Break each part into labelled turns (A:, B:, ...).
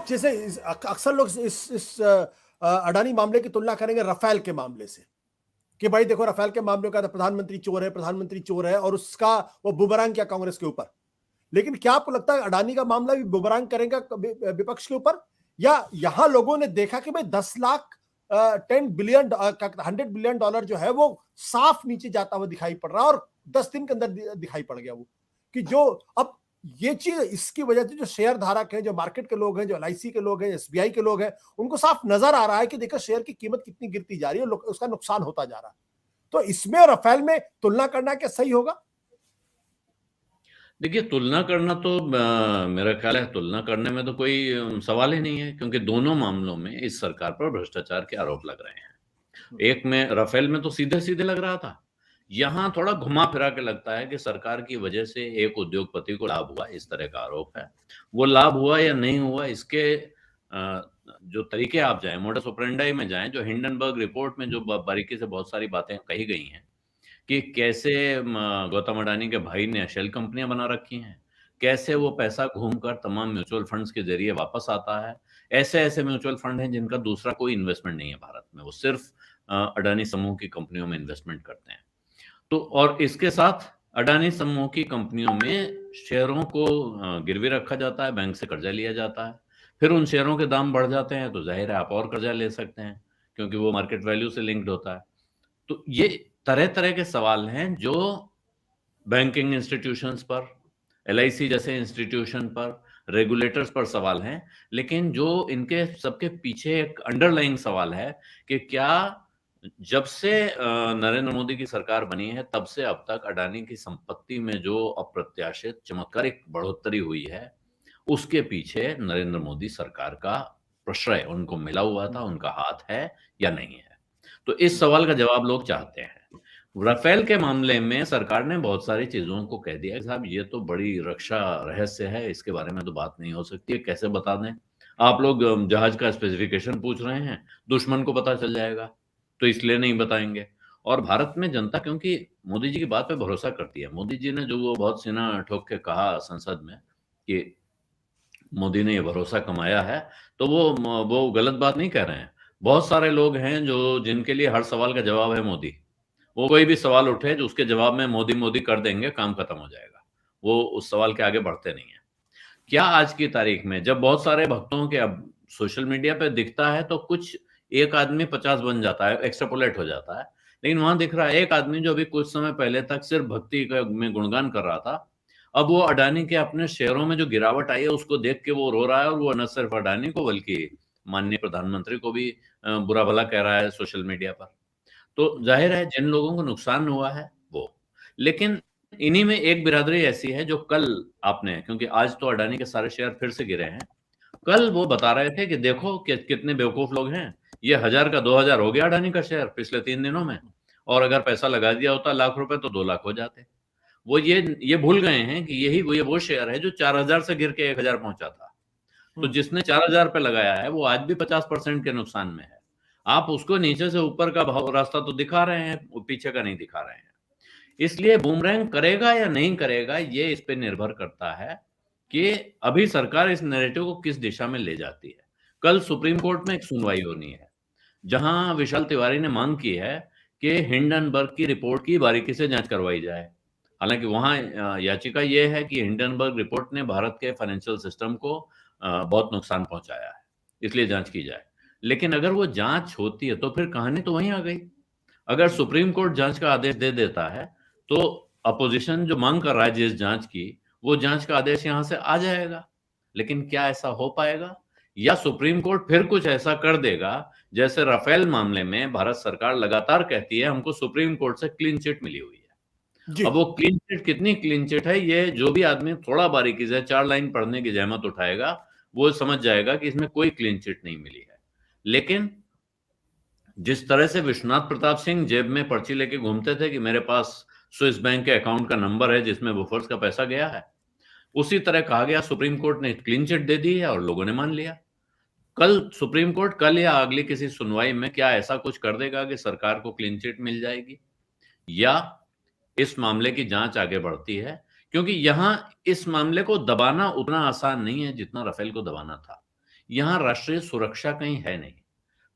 A: जैसे अक्सर लोग अडानी मामले की तुलना करेंगे राफेल के मामले से कि भाई देखो राफेल के मामले का तो प्रधानमंत्री चोर है और उसका वो बुमरांग किया कांग्रेस के ऊपर। लेकिन क्या आपको लगता है अडानी का मामला भी बुमरांग करेगा विपक्ष के ऊपर, या यहां लोगों ने देखा कि भाई 10 लाख 10 बिलियन $100 बिलियन जो है वो साफ नीचे जाता हुआ दिखाई पड़ रहा है और 10 दिन के अंदर दिखाई पड़ गया वो, कि जो अब ये चीज इसकी वजह से जो शेयर धारक हैं, जो मार्केट के लोग हैं, जो एलआईसी के लोग हैं, एसबीआई के लोग हैं, उनको साफ नजर आ रहा है कि देखो शेयर की कीमत कितनी गिरती जा रही है, उसका नुकसान होता जा रहा है। तो इसमें और राफेल में तुलना करना क्या सही होगा?
B: देखिए, तुलना करना तो मेरा ख्याल है तुलना करने में तो कोई सवाल ही नहीं है, क्योंकि दोनों मामलों में इस सरकार पर भ्रष्टाचार के आरोप लग रहे हैं। एक में राफेल में तो सीधे-सीधे लग रहा था। यहाँ थोड़ा घुमा-फिरा के लगता है कि सरकार की वजह से एक उद्योगपति को लाभ हुआ, इस तरह का आरोप है। वो लाभ हुआ या नहीं हुआ, इसके जो तरीके आप जाएँ, मोडस ऑपरेंडी में जाएँ, जो हिंडनबर्ग रिपोर्ट में जो बारीकी से बहुत सारी बातें कही गई हैं, कि कैसे गौतम अडानी के भाई ने शेल कंपनियां बना रखी हैं, कैसे वो पैसा घूमकर तमाम म्यूचुअल फंड्स के जरिए वापस आता है। ऐसे-ऐसे म्यूचुअल फंड हैं जिनका दूसरा कोई इन्वेस्टमेंट नहीं है भारत में, वो सिर्फ अडानी समूह की कंपनियों में इन्वेस्टमेंट करते हैं। तो और इसके साथ अडानी समूह की कंपनियों में शेयरों को गिरवी रखा जाता है, बैंक से कर्जा लिया जाता है। फिर उन शेयरों के दाम बढ़ जाते हैं तो ज़ाहिर है आप और कर्जा ले सकते हैं, क्योंकि वो मार्केट वैल्यू से लिंक्ड होता है। तो ये तरह-तरह के सवाल हैं जो बैंकिंग इंस्टीट्यूशंस पर, एलआईसी जैसे इंस्टीट्यूशन पर, रेगुलेटर्स पर सवाल हैं, लेकिन जो इनके सबके पीछे एक अंडरलाइंग सवाल है कि क्या जब से नरेंद्र मोदी की सरकार बनी है, तब से अब तक अडानी की संपत्ति में जो अप्रत्याशित चमत्कारिक बढ़ोतरी हुई है, उसके पीछे नरेंद्र मोदी सरकार का प्रश्रय उनको मिला हुआ था, उनका हाथ है या नहीं है? तो इस सवाल का जवाब लोग चाहते हैं। राफेल के मामले में सरकार ने बहुत सारी चीज़ों को कह दिया कि साहब ये तो बड़ी रक्षा रहस्य है, इसके बारे में तो बात नहीं हो सकती है, कैसे बता दें? आप लोग जहाज का स्पेसिफिकेशन पूछ रहे हैं, दुश्मन को पता चल जाएगा, तो इसलिए नहीं बताएँगे। और भारत में जनता क्योंकि मोदी जी की बात पे भरोसा करती है। मोदी जी ने जो वो बहुत सीना ठोक के कहा संसद में कि मोदी ने ये भरोसा कमाया है, तो वो गलत बात नहीं कह रहे हैं। बहुत सारे लोग हैं जो जिनके लिए हर सवाल का जवाब है मोदी। वो कोई भी सवाल उठे जो उसके जवाब में मोदी, मोदी कर देंगे, काम खत्म हो जाएगा। वो उस सवाल के आगे बढ़ते नहीं हैं। क्या आज की तारीख में जब बहुत सारे भक्तों के अब सोशल मीडिया पे दिखता है तो कुछ एक आदमी 50 बन जाता है, एक्स्ट्रापोलेट हो जाता है। लेकिन वहाँ दिख रहा है एक आदमी जो अभी कुछ समय पहले तक सिर्फ भक्ति का में गुणगान कर रहा था, अब वो अडानी के अपने शेयरों में जो गिरावट आई है उसको देख के वो रो रहा है और वो न सिर्फ अडानी को बल्कि माननीय प्रधानमंत्री को भी बुरा-भला कह रहा है सोशल मीडिया पर। तो ज़ाहिर है जिन लोगों को नुकसान हुआ है वो। लेकिन इन्हीं में एक बिरादरी ऐसी है जो कल आपने क्योंकि आज तो अडानी के सारे शेयर फिर से गिरे हैं। कल वो बता रहे थे कि देखो कि कितने बेवकूफ लोग हैं। ये 1000 का 2000 हो गया अडानी का शेयर पिछले 3 दिनों में और अगर पैसा लगा दिया होता लाख रुपए तो 2 लाख हो जाते। वो ये भूल गए हैं कि वो शेयर है जो 4000 से गिर के 1000 पहुंचा था। तो जिसने 4000 पे लगाया है वो आज भी 50% के नुकसान में है। आप उसको नीचे से ऊपर का भाव रास्ता तो दिखा रहे हैं, वो पीछे का नहीं दिखा रहे हैं। इसलिए बूमरैंग करेगा या नहीं करेगा ये इस पे निर्भर करता है कि अभी सरकार इस नैरेटिव को किस दिशा में ले जाती है। कल सुप्रीम कोर्ट में एक सुनवाई होनी है, जहां विशाल तिवारी ने मांग की है कि हिंडनबर्ग की रिपोर्ट की बारीकी से जांच करवाई जाए। हालांकि वहां याचिका यह है कि हिंडनबर्ग रिपोर्ट ने भारत के फाइनेंशियल सिस्टम को बहुत नुकसान पहुंचाया है, इसलिए जांच की जाए। लेकिन अगर वो जांच होती है तो फिर कहानी तो वहीं आ गई। अगर सुप्रीम कोर्ट जांच का आदेश दे देता है तो अपोजिशन जो मांग कर रहा है जिस जांच की, वो जांच का आदेश यहां से आ जाएगा। लेकिन क्या ऐसा हो पाएगा, या सुप्रीम कोर्ट फिर कुछ ऐसा कर देगा जैसे राफेल मामले में भारत सरकार लगातार कहती है हमको सुप्रीम कोर्ट से क्लीन चिट मिली हुई है। अब वो क्लीन चिट कितनी क्लीन चिट है, ये जो भी आदमी थोड़ा बारीकी से 4 लाइन पढ़ने की जहमत उठाएगा वो समझ जाएगा कि इसमें कोई क्लीन चिट नहीं मिली है। लेकिन जिस तरह से विश्वनाथ प्रताप सिंह जेब में पर्ची लेके घूमते थे कि मेरे पास स्विस बैंक के अकाउंट का नंबर है जिसमें बुफर्स का पैसा गया है, उसी तरह कहा गया सुप्रीम कोर्ट ने क्लीन चिट दे दी है और लोगों ने मान लिया। कल सुप्रीम कोर्ट कल या अगली किसी सुनवाई में क्या ऐसा कुछ कर देगा कि सरकार को क्लीन चिट मिल जाएगी, या इस मामले की जांच आगे बढ़ती है? क्योंकि यहां इस मामले को दबाना उतना आसान नहीं है जितना राफेल को दबाना था। यहाँ राष्ट्रीय सुरक्षा कहीं है नहीं।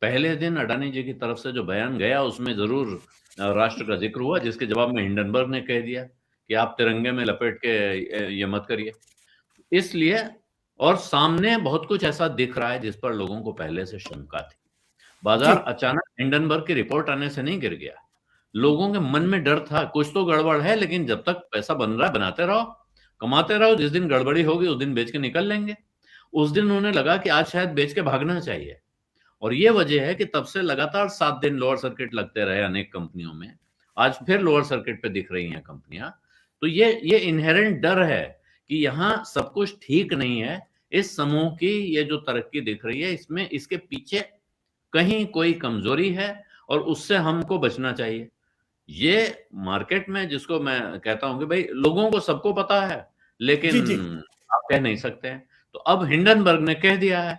B: पहले दिन अडानी जी की तरफ से जो बयान गया उसमें जरूर राष्ट्र का जिक्र हुआ, जिसके जवाब में हिंडनबर्ग ने कह दिया कि आप तिरंगे में लपेट के ये मत करिए। इसलिए और सामने बहुत कुछ ऐसा दिख रहा है जिस पर लोगों को पहले से शंका थी। बाजार अचानक हिंडनबर्ग की रिपोर्ट आने से नहीं गिर गया। लोगों के मन में डर था, कुछ तो गड़बड़ है, लेकिन जब तक पैसा बन रहा है बनाते रहो, कमाते रहो, जिस दिन गड़बड़ी होगी उस दिन बेच के निकल लेंगे। उस दिन उन्हें लगा कि आज शायद बेच के भागना चाहिए, और ये वजह है कि तब से लगातार 7 दिन लोअर सर्किट लगते रहे अनेक कंपनियों में। आज फिर लोअर सर्किट पे दिख रही हैं कंपनियां। तो ये इनहेरेंट डर है कि यहाँ सब कुछ ठीक नहीं है। इस समूह की ये जो तरक्की दिख रही है, इसमें इसके पीछे कहीं कोई कमजोरी है और उससे हमको बचना चाहिए। ये मार्केट में जिसको मैं कहता हूं कि भाई लोगों को सबको पता है, लेकिन
A: जी।
B: आप कह नहीं सकते हैं। तो अब हिंडनबर्ग ने कह दिया है,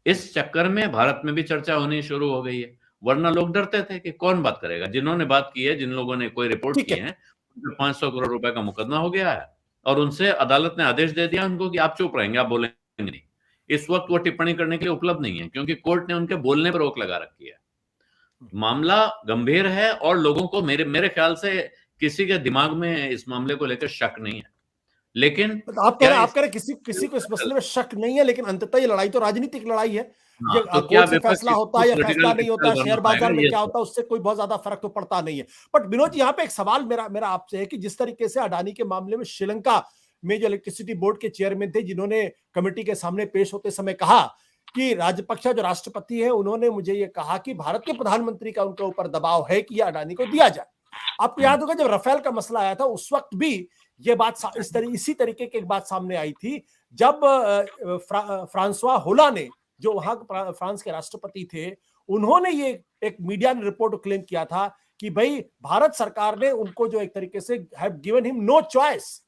B: इस चक्कर में भारत में भी चर्चा होनी शुरू हो गई है। वरना लोग डरते थे कि कौन बात करेगा। जिन्होंने बात की है, जिन लोगों ने कोई रिपोर्ट
A: ठीक
B: की
A: है।
B: है, 500 करोड़ रुपए का मुकदमा हो गया है और उनसे अदालत ने आदेश दे दिया उनको कि आप चुप रहेंगे, आप बोलेंगे नहीं। इस वक्त वो टिप्पणी करने के लिए उपलब्ध नहीं है, क्योंकि कोर्ट ने उनके बोलने पर रोक लगा रखी है। मामला गंभीर है और लोगों को मेरे ख्याल से किसी के दिमाग में इस मामले को लेकर शक नहीं है। लेकिन
A: आप कह रहे किसी को इस मसले में शक नहीं है, लेकिन अंततः ये लड़ाई तो राजनीतिक लड़ाई है।
B: हाँ,
A: ये
B: तो क्या
A: कोर्ट से
B: विपक्ष
A: फैसला होता है या फैसला नहीं होता है, शेयर बाजार में क्या होता है, उससे कोई बहुत ज्यादा फर्क तो पड़ता नहीं है। बट विनोद जी, यहाँ पे एक सवाल मेरा आपसे है कि जिस तरीके से अडानी के मामले में श्रीलंका में जो इलेक्ट्रिसिटी बोर्ड के चेयरमैन थे, जिन्होंने कमेटी के सामने पेश होते समय कहा कि राजपक्षे जो राष्ट्रपति है, उन्होंने मुझे ये कहा कि भारत के प्रधानमंत्री का उनके ऊपर दबाव है कि यह अडानी को दिया जाए। आपको याद होगा जब राफेल का मसला आया था, उस वक्त भी ये बात इसी तरीके की एक बात सामने आई थी, जब फ्रांसवा होलांडे जो वहां फ्रांस के राष्ट्रपति थे, उन्होंने ये एक मीडिया ने रिपोर्ट क्लेम किया था कि भाई भारत सरकार ने उनको जो एक तरीके से have given him no choice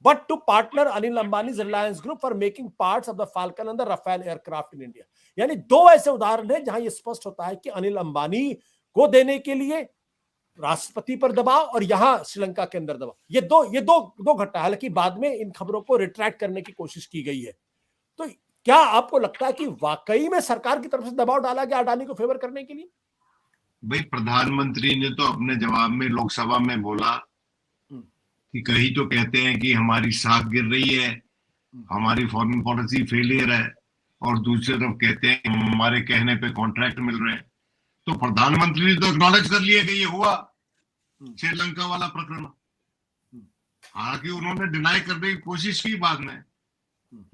A: but to partner Anil Ambani's Reliance group for making parts of the Falcon and the Rafale aircraft in India. यानी दो ऐसे उदाहरण हैं जहां ये स्पष्ट होता है कि अनिल अंबानी को देने के लिए राष्ट्रपति पर दबाव और यहां श्रीलंका के अंदर दबाव, ये दो घटना। हालांकि बाद में इन खबरों को रिट्रैक्ट करने की कोशिश की गई है। तो क्या आपको लगता है कि वाकई में सरकार की तरफ से दबाव डाला गया अडानी को फेवर करने के लिए?
C: भाई, प्रधानमंत्री ने तो अपने जवाब में लोकसभा में बोला कि कहीं तो कहते हैं कि हमारी साख गिर रही है, हमारी फॉरेन पॉलिसी फेलियर है, और दूसरी तरफ कहते हैं हमारे कहने पे कॉन्ट्रैक्ट मिल रहे हैं। तो प्रधानमंत्री ने तो एक्नॉलेज कर लिया कि ये हुआ श्रीलंका वाला प्रकरण। हालांकि उन्होंने डिनाई करने की कोशिश की बाद में,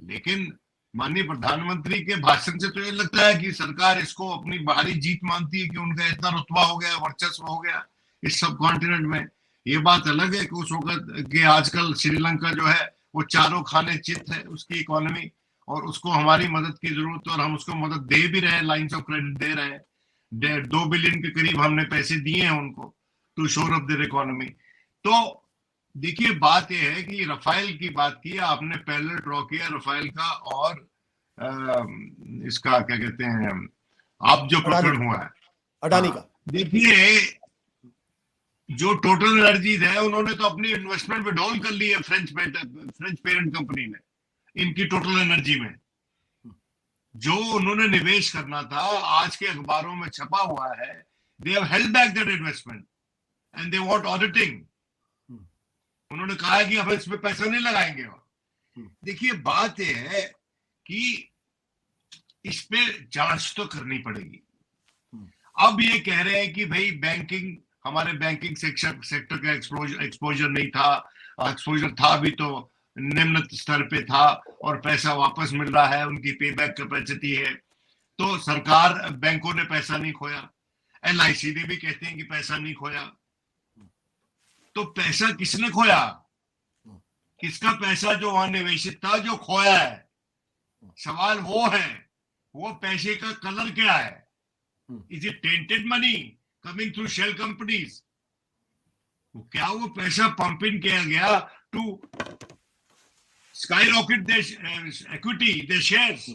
C: लेकिन माननीय प्रधानमंत्री के भाषण से तो ये लगता है कि सरकार इसको अपनी बाहरी जीत मानती है कि उनका इतना रुतबा हो गया, वर्चस्व हो गया इस सब कॉन्टिनेंट में। ये बात अलग है कि उस वक्त के आजकल श्रीलंका जो है वो चारों खाने चित है उसकी इकोनॉमी, और उसको हमारी मदद की जरूरत है और हम उसको मदद दे भी रहे हैं, लाइन्स ऑफ क्रेडिट दे रहे हैं। 2 बिलियन के करीब हमने पैसे दिए हैं उनको टू शोर अप देयर इकोनॉमी। तो देखिए, बात यह है कि राफेल की बात की, आपने पहले ड्रॉ किया राफेल का और इसका क्या कहते हैं, आप जो प्रकरण हुआ है
A: अडानी का।
C: देखिए, जो टोटल एनर्जीज है उन्होंने तो अपनी इन्वेस्टमेंट विड्रॉल कर ली है फ्रेंच पेरेंट कंपनी ने, इनकी टोटल एनर्जी में जो उन्होंने निवेश करना था। आज के अखबारों में छपा हुआ है, they have held back that investment and they want auditing. उन्होंने कहा है कि हम इसमें पैसा नहीं लगाएंगे। देखिए, बात यह है कि इस पे जांच तो करनी पड़ेगी। अब ये कह रहे हैं कि भाई बैंकिंग, हमारे बैंकिंग सेक्टर का एक्सपोजर नहीं था, एक्सपोजर था भी तो निम्न स्तर पे था और पैसा वापस मिल रहा है, उनकी पे बैक कैपेसिटी है। तो सरकार, बैंकों ने पैसा नहीं खोया, LIC ने भी कहते हैं कि पैसा नहीं खोया। तो पैसा किसने खोया? किसका पैसा जो वहां निवेशित था जो खोया है? सवाल वो है, वो पैसे का कलर क्या है? Is it tainted money coming through shell companies? क्या वो पैसा पंप इन किया गया to skyrocket equity, the shares,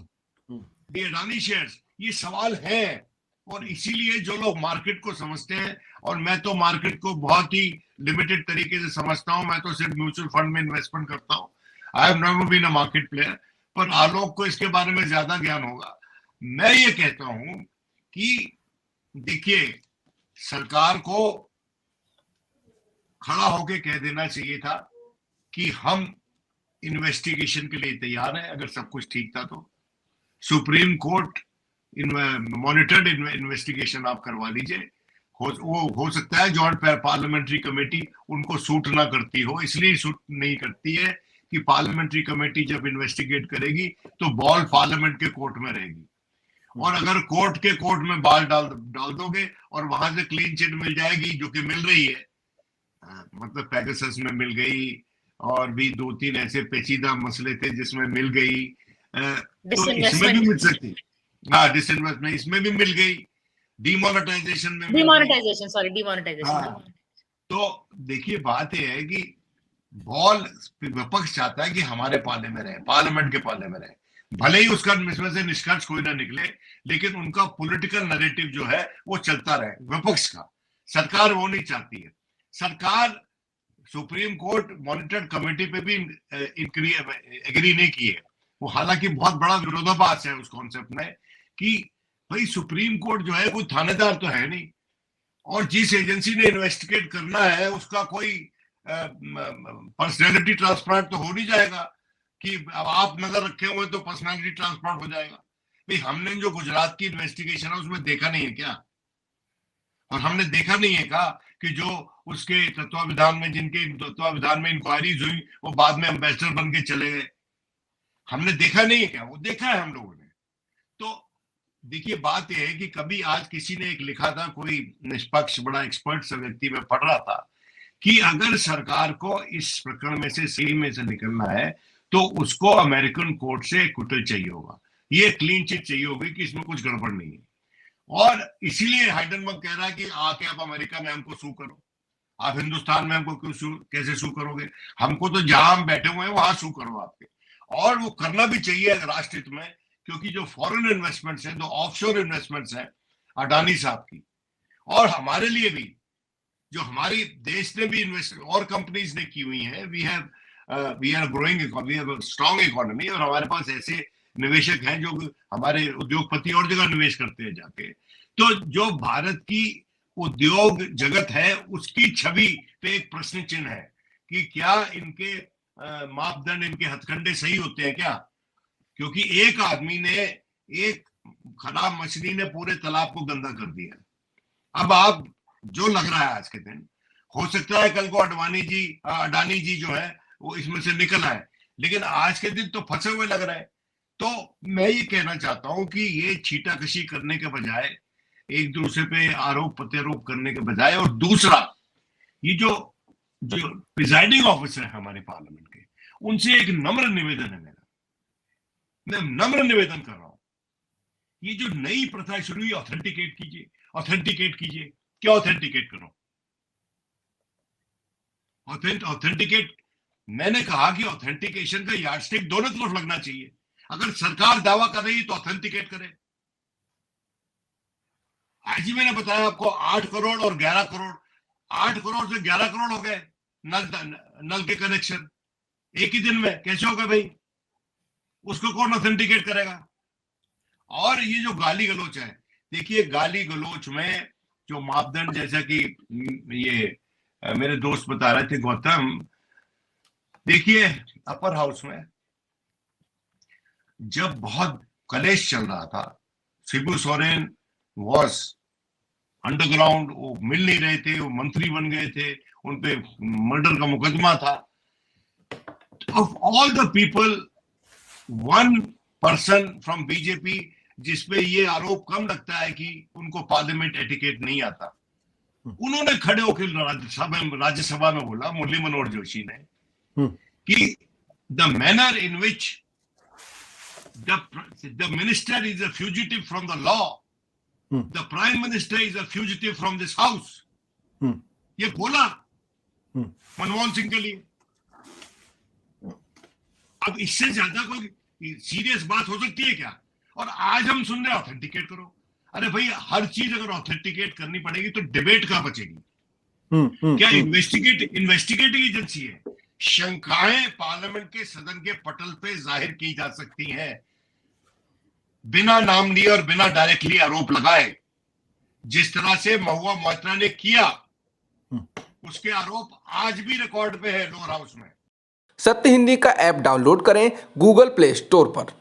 C: the Adani shares? ये सवाल है। और इसीलिए जो लोग मार्केट को समझते हैं, और मैं तो मार्केट को बहुत ही लिमिटेड तरीके से समझता हूं, मैं तो सिर्फ म्यूचुअल फंड में इन्वेस्टमेंट करता हूं, I have never been a market player, पर आलोक को इसके बारे में ज्यादा ज्ञान होगा। मैं ये कहता हूं कि देखिए, सरकार को खड़ा होके कह देना चाहिए था कि हम इन्वेस्टिगेशन के लिए तैयार हैं, अगर सब कुछ ठीक था तो। सुप्रीम कोर्ट मॉनिटर्ड इन्वेस्टिगेशन आप करवा लीजिए। हो सकता है जॉइंट पार्लियामेंट्री कमेटी उनको सूट ना करती हो, इसलिए सूट नहीं करती है कि पार्लियामेंट्री कमेटी जब इन्वेस्टिगेट करेगी तो बॉल पार्लियामेंट के कोर्ट में रहेगी, और अगर कोर्ट के कोर्ट में बॉल डाल दोगे और वहां से क्लीन चिट मिल जाएगी, जो कि मिल रही है, मतलब पेगासस में मिल गई और भी 2-3 ऐसे पेचीदा मसले थे जिसमें मिल गई, तो इसमें भी मिल सकती। हाँ, डिसइन्वेस्टमेंट इसमें भी मिल गई, डिमोनेटाइजेशन में, डिमोनेटाइजेशन। तो देखिए, बात यह है कि बॉल विपक्ष चाहता है कि हमारे पाले में रहे, पार्लियामेंट के पाले में रहे, भले ही उसका इसमें से निष्कर्ष कोई ना निकले, लेकिन उनका पॉलिटिकल नैरेटिव जो है वो चलता रहे विपक्ष का। सरकार वो नहीं चाहती है। सरकार सुप्रीम कोर्ट मॉनिटर्ड कमेटी पे भी एग्री नहीं की है वो, हालांकि बहुत बड़ा विरोधाभास है उस कॉन्सेप्ट में कि भाई सुप्रीम कोर्ट जो है कोई थानेदार तो है नहीं, और जिस एजेंसी ने इन्वेस्टिगेट करना है उसका कोई पर्सनैलिटी ट्रांसप्लांट तो हो नहीं जाएगा कि अब आप नजर रखे हुए तो पर्सनैलिटी ट्रांसप्लांट हो जाएगा। भाई हमने जो गुजरात की इन्वेस्टिगेशन है उसमें देखा नहीं है क्या? और हमने देखा नहीं है क्या कि जो उसके तत्वावधान में, जिनके तत्वावधान में इंक्वायरीज हुई, वो बाद में एम्बेसडर बन के चले गए? हमने देखा नहीं है क्या? वो देखा है हम लोगों ने। तो देखिए, बात यह है कि कभी आज किसी ने एक लिखा था, कोई निष्पक्ष बड़ा एक्सपर्ट सा व्यक्ति में पढ़ रहा था कि अगर सरकार को इस प्रकरण में से सही में से निकलना है तो उसको अमेरिकन कोर्ट से एक्विटल चाहिए होगा, ये क्लीन चिट चाहिए होगी कि इसमें कुछ गड़बड़ नहीं है। और इसीलिए हाइडेनबर्ग कह रहा है कि आके आप अमेरिका में हमको सू करो, आप हिंदुस्तान में हमको कैसे सू करोगे? हमको तो जहां हम बैठे हुए हैं वहां सू करो आपके। और वो करना भी चाहिए राष्ट्र हित में, क्योंकि जो फॉरेन इन्वेस्टमेंट्स हैं, जो ऑफशोर इन्वेस्टमेंट्स हैं अडानी साहब की, और हमारे लिए भी जो हमारी देश ने भी इन्वेस्ट और कंपनीज ने की हुई है, we are growing economy, we have strong economy, और हमारे पास ऐसे निवेशक हैं जो हमारे उद्योगपति और जगह निवेश करते हैं जाके। तो जो भारत की उद्योग जगत है उसकी छवि पे एक प्रश्न चिन्ह है कि क्या इनके मापदंड, इनके हथकंडे सही होते हैं क्या? क्योंकि एक आदमी ने, एक खराब मछली ने पूरे तालाब को गंदा कर दिया। अब आप जो लग रहा है आज के दिन, हो सकता है कल को अडानी जी जो है वो इसमें से निकल आए, लेकिन आज के दिन तो फंसे हुए लग रहा है। तो मैं ये कहना चाहता हूं कि ये छीटाकशी करने के बजाय, एक दूसरे पे आरोप प्रत्यारोप करने के बजाय, और दूसरा ये जो प्रिजाइडिंग ऑफिसर है हमारे पार्लियामेंट के, उनसे एक नम्र निवेदन है मेरा, मैं नम्र निवेदन कर रहा हूं, ये जो नई प्रथा शुरू हुई, ऑथेंटिकेट कीजिए। क्या ऑथेंटिकेट करो? ऑथेंटिकेट, मैंने कहा कि ऑथेंटिकेशन का यार्डस्टिक दोनों तरफ लगना चाहिए। अगर सरकार दावा कर रही है तो ऑथेंटिकेट करे। आज ही मैंने बताया आपको 8 करोड़ और 11 करोड़, 8 करोड़ से 11 करोड़ हो गए नल के कनेक्शन एक ही दिन में। कैसे होगा भाई? उसको कौन ऑथेंटिकेट करेगा? और ये जो गाली गलोच है, देखिए गाली गलोच में जो मापदंड, जैसा कि ये मेरे दोस्त बता रहे थे गौतम, देखिए अपर हाउस में जब बहुत कलेश चल रहा था, शिबू सोरेन वॉज अंडरग्राउंड, वो मिल नहीं रहे थे, वो मंत्री बन गए थे, उनपे मर्डर का मुकदमा था। Of all the people, one person from BJP जिसपे ये आरोप कम लगता है कि उनको पार्लियामेंट एटिकेट नहीं आता, उन्होंने खड़े होकर राज्यसभा में बोला, मुरली मनोहर जोशी ने, कि the manner in which the minister is a fugitive from the law, the prime minister is a fugitive from this house, ये बोला मनमोहन सिंह के लिए। अब इससे ज्यादा कोई सीरियस बात हो सकती है क्या? और आज हम सुन रहे हैं ऑथेंटिकेट करो। अरे भाई, हर चीज अगर ऑथेंटिकेट करनी पड़ेगी तो डिबेट कहाँ बचेगी? क्या इन्वेस्टिगेटिंग एजेंसी है, शंकाएं पार्लियामेंट के सदन के पटल पे जाहिर की जा सकती हैं, बिना नाम लिए और बिना डायरेक्टली आरोप लगाए। जिस तरह से महुआ मोइत्रा ने किया, उसके आरोप आज भी रिकॉर्ड पे है लोअर हाउस में।
D: सत्य हिंदी का ऐप डाउनलोड करें गूगल प्ले स्टोर पर।